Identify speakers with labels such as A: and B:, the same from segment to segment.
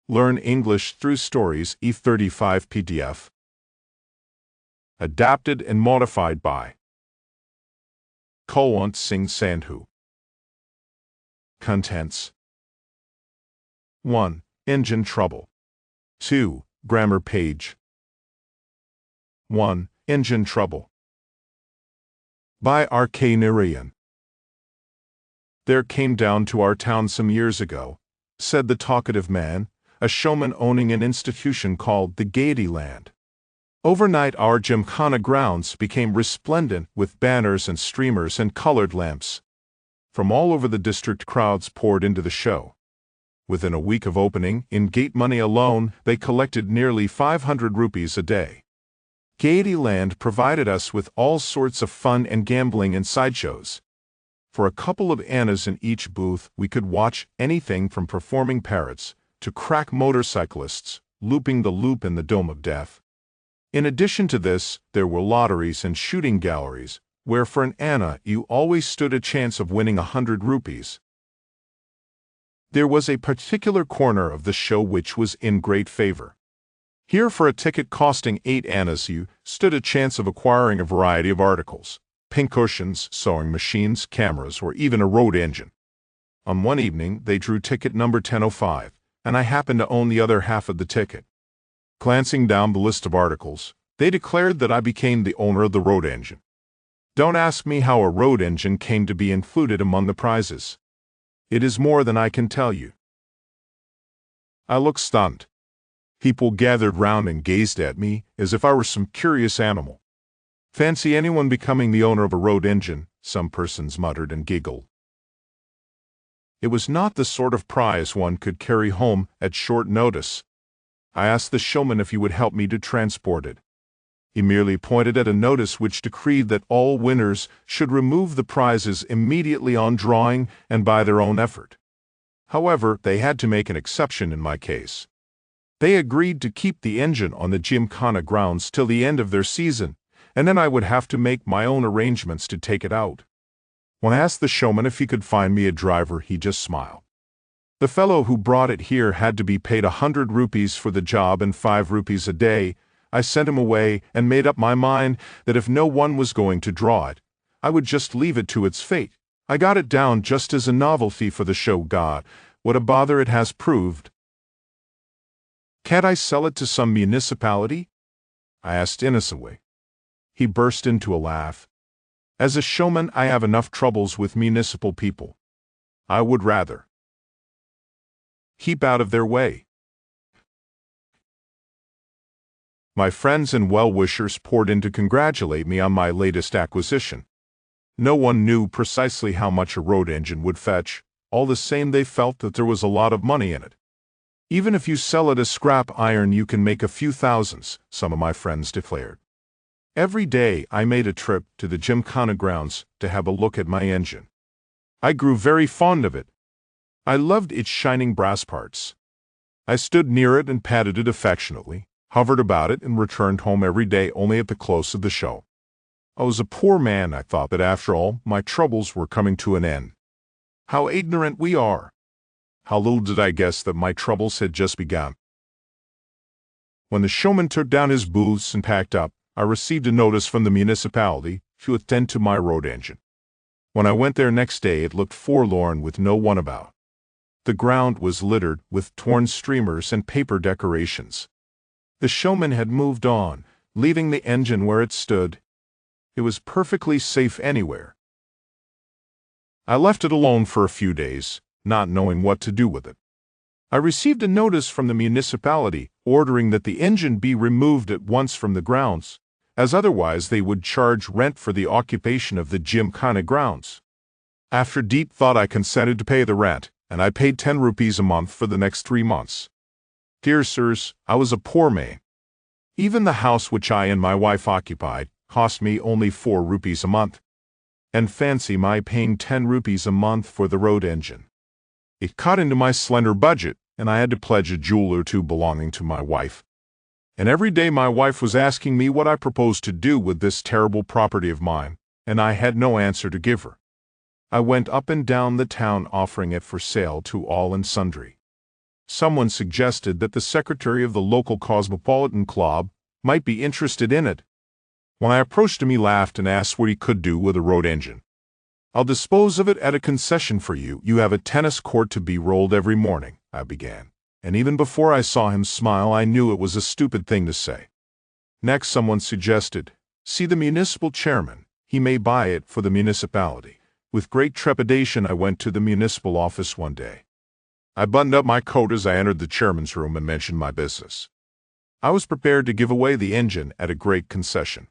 A: Learn English through stories E35 PDF. Adapted and modified by Kulwant Singh Sandhu. Contents: 1. Engine trouble. 2. Grammar page. 1. Engine trouble. By R.K. Narayan. There came down to our town some years ago, said the talkative man, a showman owning an institution called the Gaiety Land. Overnight our Gymkhana grounds became resplendent with banners and streamers and colored lamps. From all over the district crowds poured into the show. Within a week of opening, in gate money alone, they collected nearly 500 rupees a day. Gaiety Land provided us with all sorts of fun and gambling and sideshows. For a couple of annas in each booth, we could watch anything from performing parrots to crack motorcyclists looping the loop in the Dome of Death. In addition to this, there were lotteries and shooting galleries, where for an anna you always stood a chance of winning 100 rupees. There was a particular corner of the show which was in great favor. Here, for a ticket costing 8 annas, you stood a chance of acquiring a variety of articles: pincushions, sewing machines, cameras, or even a road engine. On one evening, they drew ticket number 1005, and I happened to own the other half of the ticket. Glancing down the list of articles, they declared that I became the owner of the road engine. Don't ask me how a road engine came to be included among the prizes. It is more than I can tell you. I looked stunned. People gathered round and gazed at me as if I were some curious animal. Fancy anyone becoming the owner of a road engine, some persons muttered and giggled. It was not the sort of prize one could carry home at short notice. I asked the showman if he would help me to transport it. He merely pointed at a notice which decreed that all winners should remove the prizes immediately on drawing and by their own effort. However, they had to make an exception in my case. They agreed to keep the engine on the Gymkhana grounds till the end of their season, and then I would have to make my own arrangements to take it out. When I asked the showman if he could find me a driver, he just smiled. The fellow who brought it here had to be paid 100 rupees for the job and 5 rupees a day. I sent him away and made up my mind that if no one was going to draw it, I would just leave it to its fate. I got it down just as a novelty for the show. God, what a bother it has proved. Can't I sell it to some municipality? I asked innocently. He burst into a laugh. As a showman, I have enough troubles with municipal people. I would rather keep out of their way. My friends and well-wishers poured in to congratulate me on my latest acquisition. No one knew precisely how much a road engine would fetch. All the same, they felt that there was a lot of money in it. Even if you sell it as scrap iron, you can make a few thousands, some of my friends declared. Every day I made a trip to the Gymkhana grounds to have a look at my engine. I grew very fond of it. I loved its shining brass parts. I stood near it and patted it affectionately, hovered about it, and returned home every day only at the close of the show. I was a poor man, I thought, but after all, my troubles were coming to an end. How ignorant we are! How little did I guess that my troubles had just begun. When the showman took down his booths and packed up, I received a notice from the municipality to attend to my road engine. When I went there next day, it looked forlorn with no one about. The ground was littered with torn streamers and paper decorations. The showman had moved on, leaving the engine where it stood. It was perfectly safe anywhere. I left it alone for a few days, not knowing what to do with it. I received a notice from the municipality ordering that the engine be removed at once from the grounds, as otherwise they would charge rent for the occupation of the Gymkhana grounds. After deep thought, I consented to pay the rent, and I paid 10 rupees a month for the next 3 months. Dear sirs, I was a poor man. Even the house which I and my wife occupied cost me only 4 rupees a month. And fancy my paying 10 rupees a month for the road engine. It cut into my slender budget, and I had to pledge a jewel or two belonging to my wife. And every day my wife was asking me what I proposed to do with this terrible property of mine, and I had no answer to give her. I went up and down the town offering it for sale to all and sundry. Someone suggested that the secretary of the local cosmopolitan club might be interested in it. When I approached him, he laughed and asked what he could do with a road engine. "I'll dispose of it at a concession for you. You have a tennis court to be rolled every morning," I began. And even before I saw him smile, I knew it was a stupid thing to say. Next, someone suggested, "See the municipal chairman. He may buy it for the municipality." With great trepidation, I went to the municipal office one day. I buttoned up my coat as I entered the chairman's room and mentioned my business. I was prepared to give away the engine at a great concession.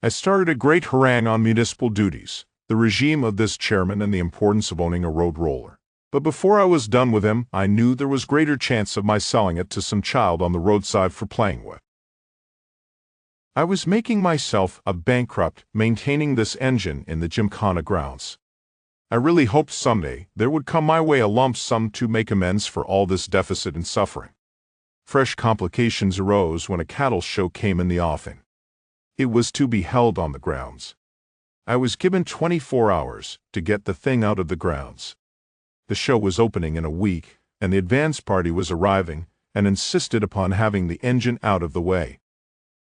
A: I started a great harangue on municipal duties, the regime of this chairman, and the importance of owning a road roller. But before I was done with him, I knew there was greater chance of my selling it to some child on the roadside for playing with. I was making myself a bankrupt maintaining this engine in the Gymkhana grounds. I really hoped someday there would come my way a lump sum to make amends for all this deficit and suffering. Fresh complications arose when a cattle show came in the offing. It was to be held on the grounds. I was given 24 hours to get the thing out of the grounds. The show was opening in a week, and the advance party was arriving and insisted upon having the engine out of the way.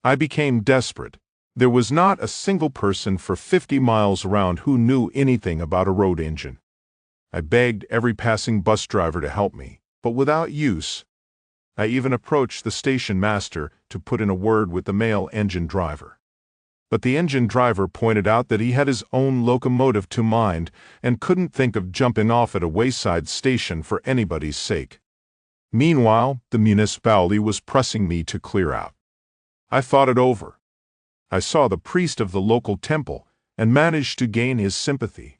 A: I became desperate. There was not a single person for 50 miles around who knew anything about a road engine. I begged every passing bus driver to help me, but without use. I even approached the station master to put in a word with the male engine driver. But the engine driver pointed out that he had his own locomotive to mind and couldn't think of jumping off at a wayside station for anybody's sake. Meanwhile, the municipality was pressing me to clear out. I thought it over. I saw the priest of the local temple and managed to gain his sympathy.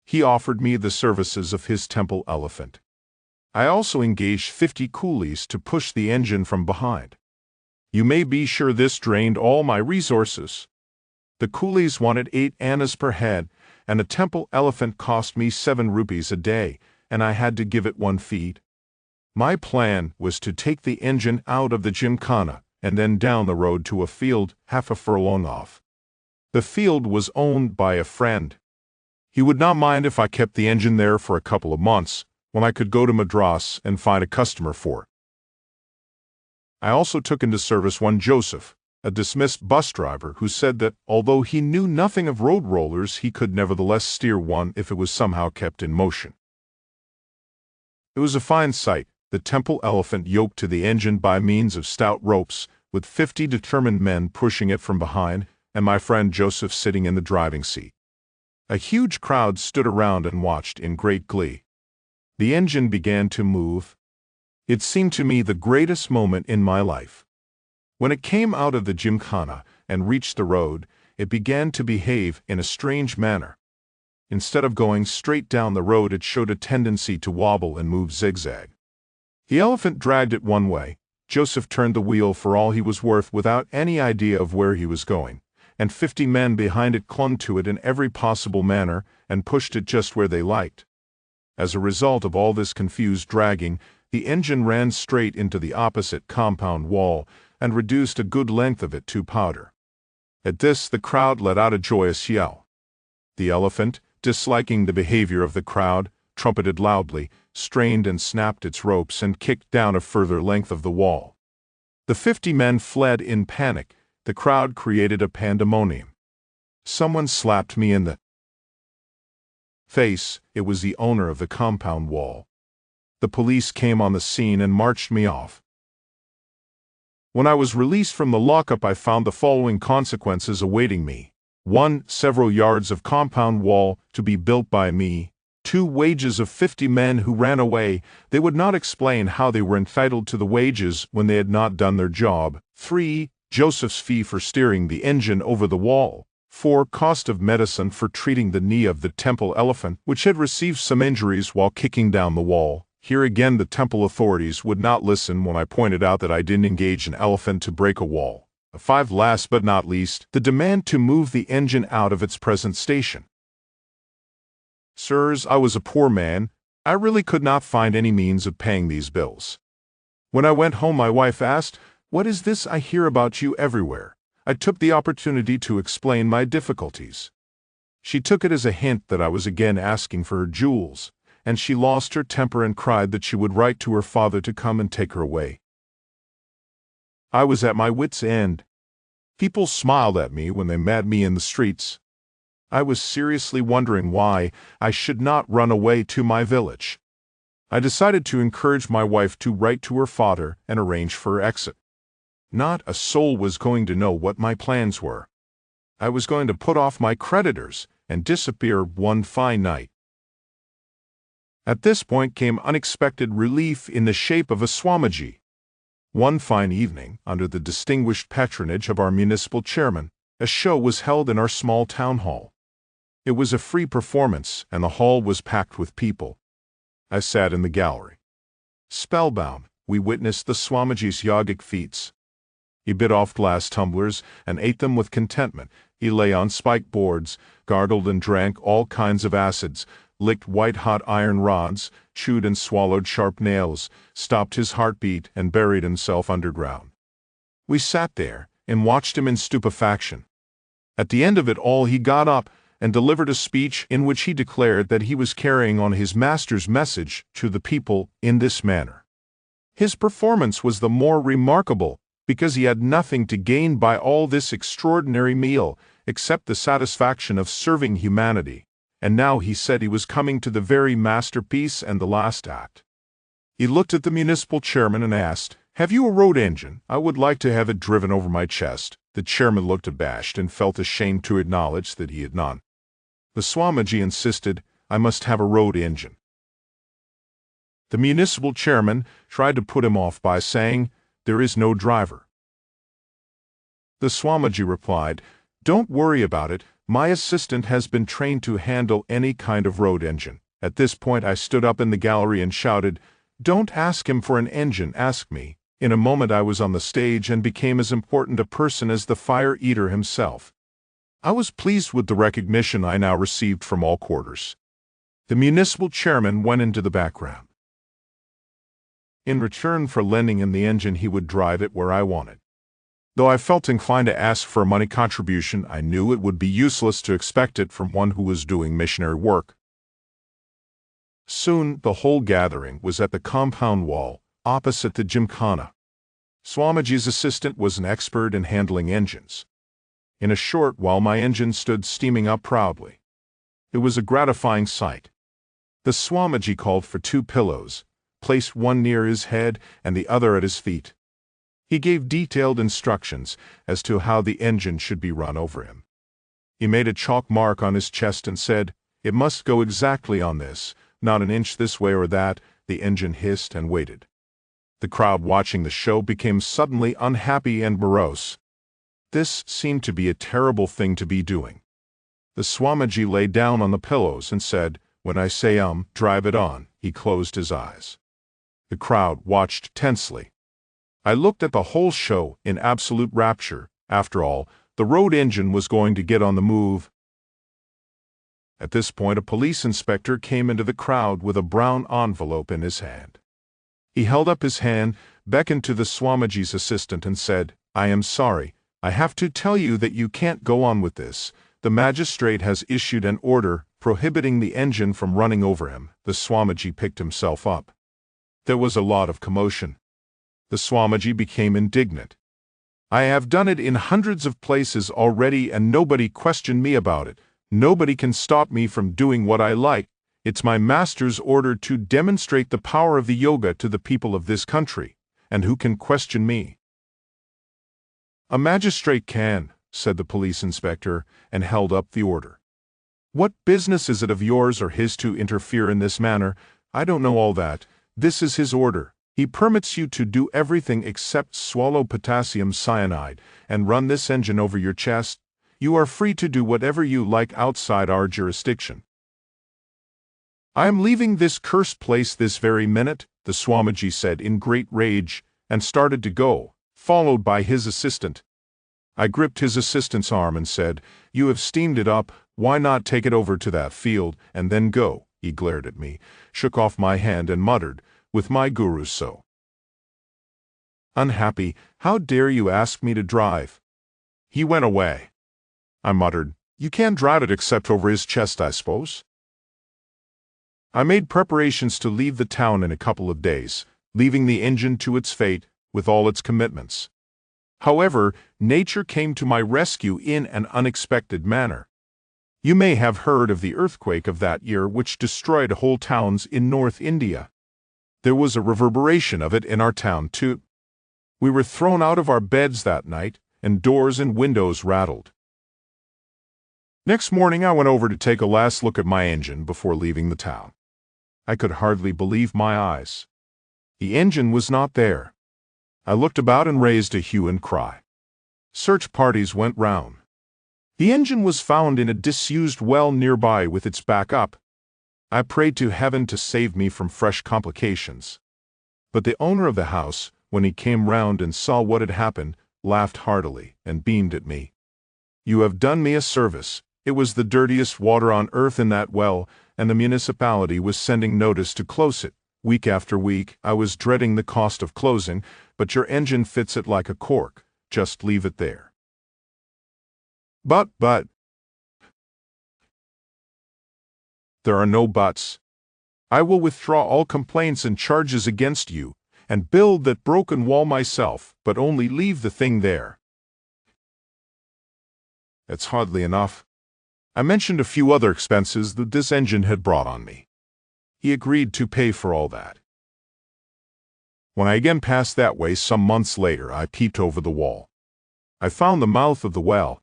A: He offered me the services of his temple elephant. I also engaged 50 coolies to push the engine from behind. You may be sure this drained all my resources. The coolies wanted 8 annas per head, and a temple elephant cost me 7 rupees a day, and I had to give it 1 feed. My plan was to take the engine out of the Gymkhana and then down the road to a field half a furlong off. The field was owned by a friend. He would not mind if I kept the engine there for a couple of months, when I could go to Madras and find a customer for it. I also took into service one Joseph, a dismissed bus driver who said that although he knew nothing of road rollers, he could nevertheless steer one if it was somehow kept in motion. It was a fine sight, the temple elephant yoked to the engine by means of stout ropes, with 50 determined men pushing it from behind, and my friend Joseph sitting in the driving seat. A huge crowd stood around and watched in great glee. The engine began to move. It seemed to me the greatest moment in my life. When it came out of the Gymkhana and reached the road, it began to behave in a strange manner. Instead of going straight down the road, it showed a tendency to wobble and move zigzag. The elephant dragged it one way. Joseph turned the wheel for all he was worth without any idea of where he was going, and 50 men behind it clung to it in every possible manner and pushed it just where they liked. As a result of all this confused dragging, the engine ran straight into the opposite compound wall and reduced a good length of it to powder. At this, the crowd let out a joyous yell. The elephant, disliking the behavior of the crowd, trumpeted loudly, strained and snapped its ropes, and kicked down a further length of the wall. The 50 men fled in panic. The crowd created a pandemonium. Someone slapped me in the face. It was the owner of the compound wall. The police came on the scene and marched me off. When I was released from the lockup, I found the following consequences awaiting me. 1. Several yards of compound wall to be built by me. 2. Wages of 50 men who ran away. They would not explain how they were entitled to the wages when they had not done their job. 3. Joseph's fee for steering the engine over the wall. 4. Cost of medicine for treating the knee of the temple elephant, which had received some injuries while kicking down the wall. Here again the temple authorities would not listen when I pointed out that I didn't engage an elephant to break a wall. 5. Last but not least, the demand to move the engine out of its present station. Sirs, I was a poor man. I really could not find any means of paying these bills. When I went home, my wife asked, "What is this I hear about you everywhere?" I took the opportunity to explain my difficulties. She took it as a hint that I was again asking for her jewels, and she lost her temper and cried that she would write to her father to come and take her away. I was at my wits' end. People smiled at me when they met me in the streets. I was seriously wondering why I should not run away to my village. I decided to encourage my wife to write to her father and arrange for her exit. Not a soul was going to know what my plans were. I was going to put off my creditors and disappear one fine night. At this point came unexpected relief in the shape of a Swamiji. One fine evening, under the distinguished patronage of our municipal chairman, a show was held in our small town hall. It was a free performance, and the hall was packed with people. I sat in the gallery. Spellbound, we witnessed the Swamiji's yogic feats. He bit off glass tumblers and ate them with contentment. He lay on spike boards, gargled and drank all kinds of acids, licked white-hot iron rods, chewed and swallowed sharp nails, stopped his heartbeat, and buried himself underground. We sat there and watched him in stupefaction. At the end of it all, he got up and delivered a speech in which he declared that he was carrying on his master's message to the people in this manner. His performance was the more remarkable because he had nothing to gain by all this extraordinary meal except the satisfaction of serving humanity, and now he said he was coming to the very masterpiece and the last act. He looked at the municipal chairman and asked, "Have you a road engine? I would like to have it driven over my chest." The chairman looked abashed and felt ashamed to acknowledge that he had none. The Swamiji insisted, "I must have a road engine." The municipal chairman tried to put him off by saying, "There is no driver." The Swamiji replied, "Don't worry about it. My assistant has been trained to handle any kind of road engine." At this point I stood up in the gallery and shouted, "Don't ask him for an engine, ask me." In a moment I was on the stage and became as important a person as the fire eater himself. I was pleased with the recognition I now received from all quarters. The municipal chairman went into the background. In return for lending him the engine, he would drive it where I wanted. Though I felt inclined to ask for a money contribution, I knew it would be useless to expect it from one who was doing missionary work. Soon the whole gathering was at the compound wall, opposite the gymkhana. Swamiji's assistant was an expert in handling engines. In a short while my engine stood steaming up proudly. It was a gratifying sight. The Swamiji called for 2 pillows, placed one near his head and the other at his feet. He gave detailed instructions as to how the engine should be run over him. He made a chalk mark on his chest and said, "It must go exactly on this, not an inch this way or that." The engine hissed and waited. The crowd watching the show became suddenly unhappy and morose. This seemed to be a terrible thing to be doing. The Swamiji lay down on the pillows and said, "When I say drive it on." He closed his eyes. The crowd watched tensely. I looked at the whole show in absolute rapture. After all, the road engine was going to get on the move. At this point, a police inspector came into the crowd with a brown envelope in his hand. He held up his hand, beckoned to the Swamiji's assistant and said, "I am sorry. I have to tell you that you can't go on with this. The magistrate has issued an order prohibiting the engine from running over him." The Swamiji picked himself up. There was a lot of commotion. The Swamiji became indignant. "I have done it in hundreds of places already and nobody questioned me about it. Nobody can stop me from doing what I like. It's my master's order to demonstrate the power of the yoga to the people of this country, and who can question me?" "A magistrate can," said the police inspector, and held up the order. "What business is it of yours or his to interfere in this manner? I don't know all that. This is his order. He permits you to do everything except swallow potassium cyanide and run this engine over your chest. You are free to do whatever you like outside our jurisdiction." "I am leaving this cursed place this very minute," the Swamiji said in great rage, and started to go, followed by his assistant. I gripped his assistant's arm and said, "You have steamed it up, why not take it over to that field, and then go?" He glared at me, shook off my hand and muttered, "With my gurus so." "Unhappy, how dare you ask me to drive?" He went away. I muttered, "You can't drive it except over his chest, I suppose." I made preparations to leave the town in a couple of days, leaving the engine to its fate with all its commitments. However, nature came to my rescue in an unexpected manner. You may have heard of the earthquake of that year which destroyed whole towns in North India. There was a reverberation of it in our town too. We were thrown out of our beds that night, and doors and windows rattled. Next morning I went over to take a last look at my engine before leaving the town. I could hardly believe my eyes. The engine was not there. I looked about and raised a hue and cry. Search parties went round. The engine was found in a disused well nearby with its back up. I prayed to heaven to save me from fresh complications. But the owner of the house, when he came round and saw what had happened, laughed heartily and beamed at me. "You have done me a service. It was the dirtiest water on earth in that well, and the municipality was sending notice to close it. Week after week, I was dreading the cost of closing, but your engine fits it like a cork. Just leave it there." But, there are no buts. I will withdraw all complaints and charges against you, and build that broken wall myself, but only leave the thing there. It's hardly enough. I mentioned a few other expenses that this engine had brought on me. He agreed to pay for all that. When I again passed that way some months later, I peeped over the wall. I found the mouth of the well.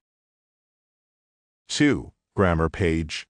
A: 2. Grammar page.